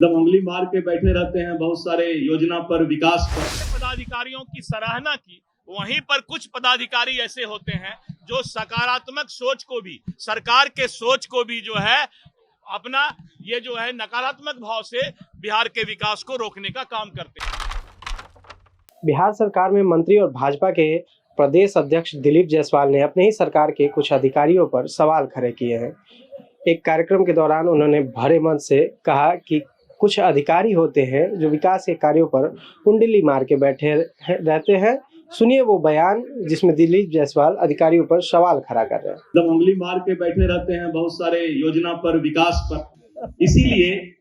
जब उंगली मार के बैठे रहते हैं बहुत सारे योजना पर, विकास पर। पदाधिकारियों की सराहना की, वहीं पर कुछ पदाधिकारी ऐसे होते हैं जो सकारात्मक सोच को भी, सरकार के सोच को भी जो है अपना ये जो है नकारात्मक भाव से बिहार के विकास को रोकने का काम करते हैं। बिहार सरकार में मंत्री और भाजपा के प्रदेश अध्यक्ष दिलीप जायसवाल ने अपने ही सरकार के कुछ अधिकारियों पर सवाल खड़े किए हैं। एक कार्यक्रम के दौरान उन्होंने भरे मन से कहा कि कुछ अधिकारी होते हैं जो विकास के कार्यों पर कुंडली मार के बैठे रहते हैं। सुनिए वो बयान जिसमें दिलीप जायसवाल अधिकारियों पर सवाल खड़ा कर रहे हैं। जब उंगली मार के बैठे रहते हैं बहुत सारे योजना पर, विकास पर। इसीलिए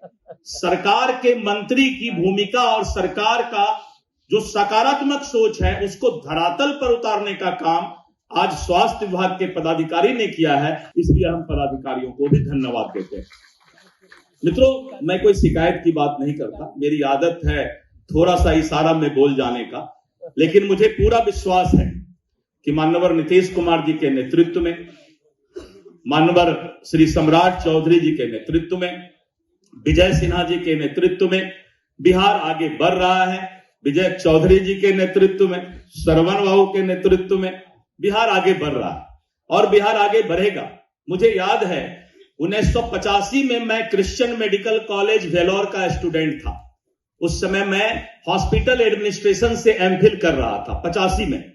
सरकार के मंत्री की भूमिका और सरकार का जो सकारात्मक सोच है उसको धरातल पर उतारने का काम आज स्वास्थ्य विभाग के पदाधिकारी ने किया है। इसलिए हम पदाधिकारियों को भी धन्यवाद देते हैं। मित्रों, मैं कोई शिकायत की बात नहीं करता, मेरी आदत है थोड़ा सा इशारा में बोल जाने का, लेकिन मुझे पूरा विश्वास है कि माननीय नीतीश कुमार जी के नेतृत्व में, माननीय श्री सम्राट चौधरी जी के नेतृत्व में, विजय सिन्हा जी के नेतृत्व में बिहार आगे बढ़ रहा है। विजय चौधरी जी के नेतृत्व में, श्रवण बाबू के नेतृत्व में बिहार आगे बढ़ रहा है और बिहार आगे बढ़ेगा। मुझे याद है 1985 में मैं क्रिश्चियन मेडिकल कॉलेज वेलोर का स्टूडेंट था। उस समय मैं हॉस्पिटल एडमिनिस्ट्रेशन से एमफिल कर रहा था 85 में,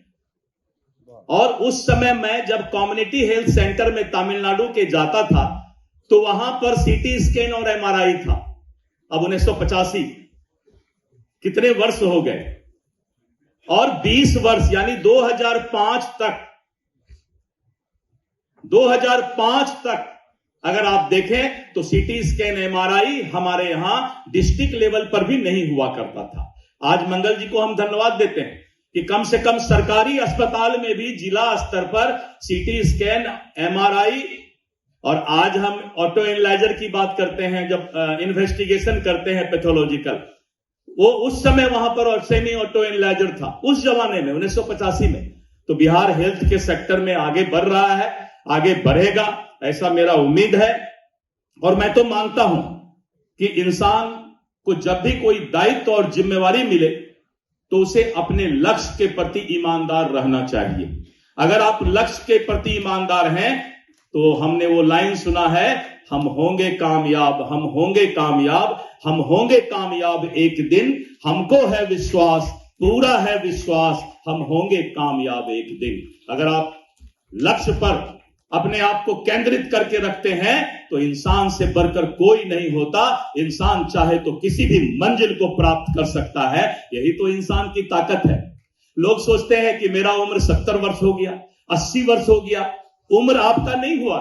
और उस समय मैं जब कम्युनिटी हेल्थ सेंटर में तमिलनाडु के जाता था तो वहां पर सीटी स्कैन और एमआरआई था। अब 1985 कितने वर्ष हो गए, और 20 वर्ष यानी 2005 तक अगर आप देखें तो सीटी स्कैन एमआरआई हमारे यहां डिस्ट्रिक्ट लेवल पर भी नहीं हुआ करता था। आज मंगल जी को हम धन्यवाद देते हैं कि कम से कम सरकारी अस्पताल में भी जिला स्तर पर सीटी स्कैन, एमआरआई, और आज हम ऑटो एनालाइजर की बात करते हैं, जब इन्वेस्टिगेशन करते हैं पैथोलॉजिकल, वो उस समय वहां पर सेमी ऑटो एनालाइजर था उस जमाने में 1985 में। तो बिहार हेल्थ के सेक्टर में आगे बढ़ रहा है, आगे बढ़ेगा, ऐसा मेरा उम्मीद है। और मैं तो मानता हूं कि इंसान को जब भी कोई दायित्व और जिम्मेवारी मिले तो उसे अपने लक्ष्य के प्रति ईमानदार रहना चाहिए। अगर आप लक्ष्य के प्रति ईमानदार हैं तो हमने वो लाइन सुना है, हम होंगे कामयाब, हम होंगे कामयाब, हम होंगे कामयाब एक दिन, हमको है विश्वास, पूरा है विश्वास, हम होंगे कामयाब एक दिन। अगर आप लक्ष्य पर अपने आप को केंद्रित करके रखते हैं तो इंसान से बढ़कर कोई नहीं होता। इंसान चाहे तो किसी भी मंजिल को प्राप्त कर सकता है, यही तो इंसान की ताकत है। लोग सोचते हैं कि मेरा उम्र 70 वर्ष हो गया, 80 वर्ष हो गया। उम्र आपका नहीं हुआ,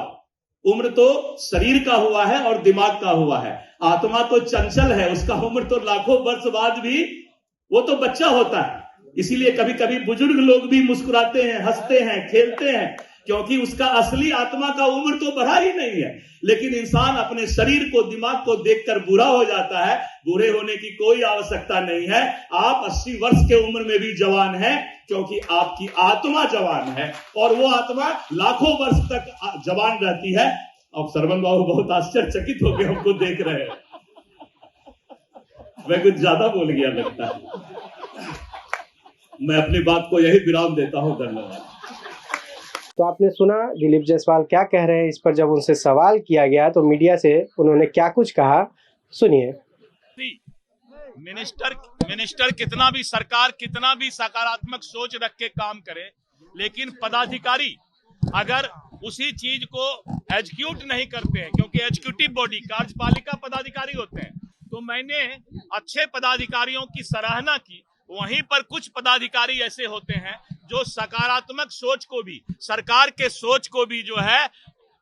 उम्र तो शरीर का हुआ है और दिमाग का हुआ है। आत्मा तो चंचल है, उसका उम्र तो लाखों वर्ष बाद भी वो तो बच्चा होता है। इसीलिए कभी कभी बुजुर्ग लोग भी मुस्कुराते हैं, हंसते हैं, खेलते हैं, क्योंकि उसका असली आत्मा का उम्र तो बढ़ा ही नहीं है। लेकिन इंसान अपने शरीर को, दिमाग को देखकर बुरा हो जाता है। बुरे होने की कोई आवश्यकता नहीं है। आप 80 वर्ष के उम्र में भी जवान हैं, क्योंकि आपकी आत्मा जवान है और वो आत्मा लाखों वर्ष तक जवान रहती है। अब श्रवण बाबू बहुत आश्चर्यचकित होकर हमको देख रहे हैं। मैं कुछ ज्यादा बोल गया लगता है। मैं अपनी बात को यही विराम देता हूं। धन्यवाद। तो आपने सुना दिलीप जायसवाल क्या कह रहे हैं। इस पर जब उनसे सवाल किया गया तो मीडिया से उन्होंने क्या कुछ कहा, सुनिए। मिनिस्टर कितना भी, सरकार कितना भी सकारात्मक सोच रख के काम करे, लेकिन पदाधिकारी अगर उसी चीज को एग्जीक्यूट नहीं करते हैं, क्योंकि एग्जीक्यूटिव बॉडी कार्यपालिका पदाधिकारी होते हैं, तो मैंने अच्छे पदाधिकारियों की सराहना की। वहीं पर कुछ पदाधिकारी ऐसे होते हैं जो सकारात्मक सोच को भी, सरकार के सोच को भी जो है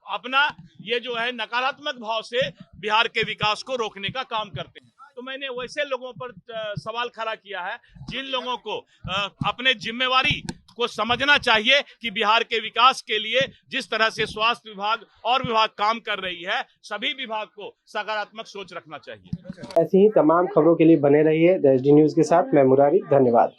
अपना ये जो है नकारात्मक भाव से बिहार के विकास को रोकने का काम करते हैं। तो मैंने वैसे लोगों पर सवाल खड़ा किया है जिन लोगों को अपने जिम्मेवारी को समझना चाहिए कि बिहार के विकास के लिए जिस तरह से स्वास्थ्य विभाग और विभाग काम कर रही है, सभी विभाग को सकारात्मक सोच रखना चाहिए। ऐसी ही तमाम खबरों के लिए बने रहिए द एसडी न्यूज के साथ। मैं मुरारी, धन्यवाद।